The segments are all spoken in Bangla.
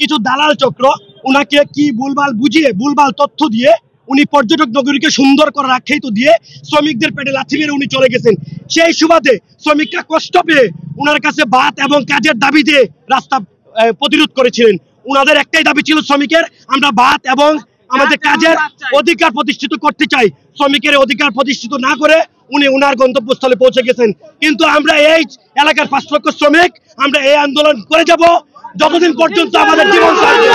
কিছু দালাল চক্র উনাকে কি ভুলভাল বুঝিয়ে ভুলভাল তথ্য দিয়ে উনি পর্যটক নগরীকে সুন্দর করার আখ্যায়িত দিয়ে শ্রমিকদের পেটে লাথি মেরে উনি চলে গেছেন। সেই সুবাদে শ্রমিকরা কষ্ট পেয়ে উনার কাছে ভাত এবং কাজের দাবি দিয়ে রাস্তা প্রতিরোধ করেছিলেন। উনাদের একটাই দাবি ছিল শ্রমিকের, আমরা ভাত এবং আমাদের কাজের অধিকার প্রতিষ্ঠিত করতে চাই। শ্রমিকের অধিকার প্রতিষ্ঠিত না করে উনি উনার গন্তব্যস্থলে পৌঁছে গেছেন। কিন্তু আমরা এই এলাকার 5 লক্ষ শ্রমিক আমরা এই আন্দোলন করে যাব যতদিন পর্যন্ত আমাদের জীবন থাকবে।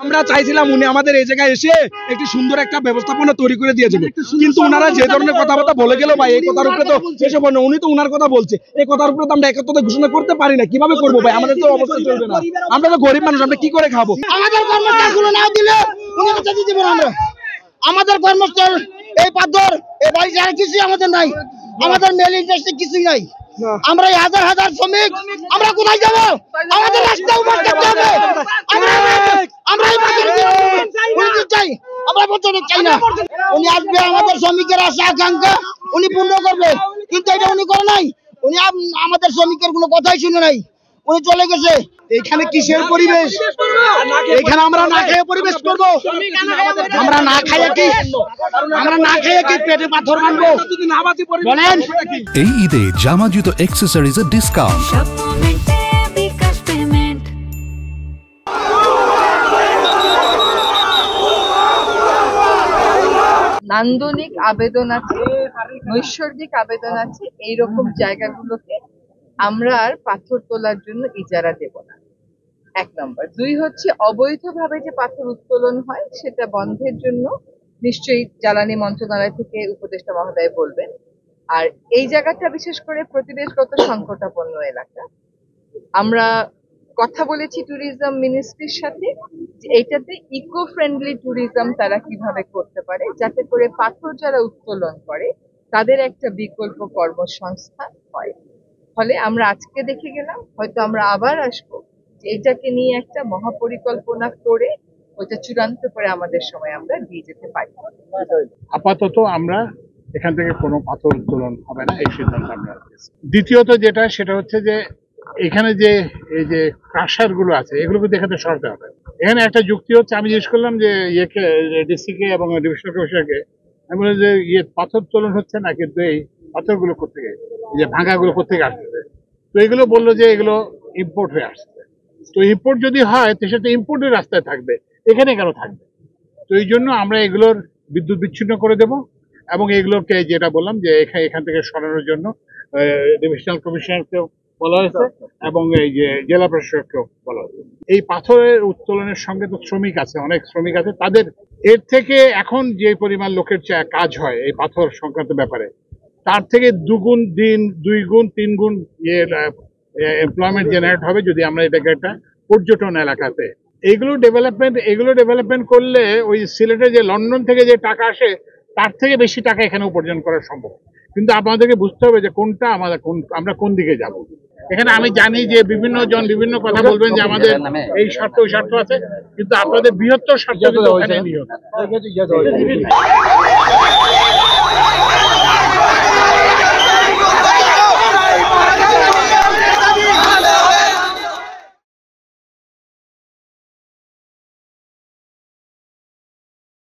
আমরা চাইছিলাম উনি আমাদের এই জায়গায় এসে একটি সুন্দর একটা ব্যবস্থাপনা তৈরি করে দিয়ে যাবে, কিন্তু ওনারা যে ধরনের কথাবার্তা বলে গেল ভাই, এই কথার উপরে তো এসব উনি তো ওনার কথা বলছে, এই কথার উপরে তো আমরা একত্রতা ঘোষণা করতে পারি না। কিভাবে করবো ভাই? আমাদের তো অবস্থা চলবে না, আমরা তো গরিব মানুষ, আমরা কি করে খাবো? আমাদের কর্মস্থলগুলো না দিলে উনি চাকরি দিব না। আমাদের কর্মস্থল এই পাথর এই বাড়ি যারা কিছুই আমাদের নাই, আমাদের মেল ইন্ডাস্ট্রি কিছুই নাই। আমরা হাজার হাজার শ্রমিক আমরা কোথায় যাব? আমাদের রাস্তা উপর থাকতে হবে। আমরা এই পাথর চাই, আমরা পর্যটক চাই না। উনি আসবে, আমাদের শ্রমিকের আশা আকাঙ্ক্ষা উনি পূর্ণ করবে, কিন্তু এটা উনি করে নাই। উনি আমাদের শ্রমিকের কোনো কথাই শুনে নাই, উনি চলে গেছে। এখানে কিসের পরিবেশ? এখানে আমরা না খেয়ে পরিবেশ করবো? আমরা না খাইয়ে কি পেটে পাথর বানবো? বলেন। এই ঈদে জামা জুতো অ্যাক্সেসরিজের ডিসকাউন্ট। নান্দনিক আবেদন আছে, নৈসর্গিক আবেদন আছে, এইরকম জায়গাগুলোকে আমরা আর পাথর তোলার জন্য ইজারা দেব না, 1 নম্বর। 2 হচ্ছে অবৈধভাবে যে পাথর উত্তোলন হয় সেটা বন্ধের জন্য নিশ্চয়ই জ্বালানি মন্ত্রণালয় থেকে উপদেষ্টা মহোদয় বলবেন। আর এই জায়গাটা বিশেষ করে পরিবেশগত সংকটাপন্ন এলাকা, আমরা কথা বলেছি ট্যুরিজম মিনিস্ট্রির সাথে যে এইটাতে ইকো ফ্রেন্ডলি ট্যুরিজম তারা কিভাবে করতে পারে, যাতে করে পাথর যারা উত্তোলন করে তাদের একটা বিকল্প কর্মসংস্থান হয়। ফলে আমরা আজকে দেখে গেলাম, হয়তো আমরা আবার আসবো, যে এটাকে নিয়ে একটা মহাপরিকল্পনা করে ওইটা চূড়ান্ত করে আমাদের সময় আমরা দিয়ে যেতে পারি। আপাতত আমরা এখান থেকে কোনো পাথর উত্তোলন হবে না, এই সিদ্ধান্ত আমরা। দ্বিতীয়ত যেটা, সেটা হচ্ছে যে এখানে যে এই যে ক্রাশার গুলো আছে এগুলোকে দেখাতে সরাতে হবে। এখানে একটা যুক্তি হচ্ছে, আমি জিজ্ঞেস করলাম যে ইয়েকে, ডিসিকে এবং ডিভিশনাল কমিশনারকে, আমি বললাম যে পাথর উত্তোলন হচ্ছে না, কিন্তু এই পাথরগুলো কোথেকে, এই যে ভাঙাগুলো কোথেকে আসছে? তো এগুলো বললো যে এগুলো ইম্পোর্ট হয়ে আসছে। তো ইম্পোর্ট যদি হয় তো সেটা ইম্পোর্টের রাস্তায় থাকবে, এখানে কেন থাকবে? তো এই জন্য আমরা এগুলোর বিদ্যুৎ বিচ্ছিন্ন করে দেব এবং এগুলোকে যেটা বললাম যে এখান থেকে সরানোর জন্য ডিভিশনাল কমিশনারকে বলা হয়েছে এবং এই যে জেলা প্রশাসককেও বলা হয়েছে। এই পাথরের উত্তোলনের সঙ্গে তো শ্রমিক আছে, অনেক শ্রমিক আছে, তাদের এর থেকে এখন যে পরিমাণ লোকের কাজ হয় এই পাথর সংক্রান্ত ব্যাপারে, তার থেকে 2 গুণ দিন, 2 গুণ 3 গুণ এমপ্লয়মেন্ট জেনারেট হবে যদি আমরা এটাকে একটা পর্যটন এলাকাতে এগুলো ডেভেলপমেন্ট করলে ওই সিলেটে যে লন্ডন থেকে যে টাকা আসে তার থেকে বেশি টাকা এখানে উপার্জন করা সম্ভব। কিন্তু আপনাদেরকে বুঝতে হবে যে কোনটা আমরা কোন দিকে যাব। এখানে আমি জানি যে বিভিন্ন জন বিভিন্ন কথা বলবেন যে আমাদের এই স্বার্থ ওই স্বার্থ আছে, কিন্তু আপনাদের বৃহত্তর স্বার্থ ওখানে নিয়ে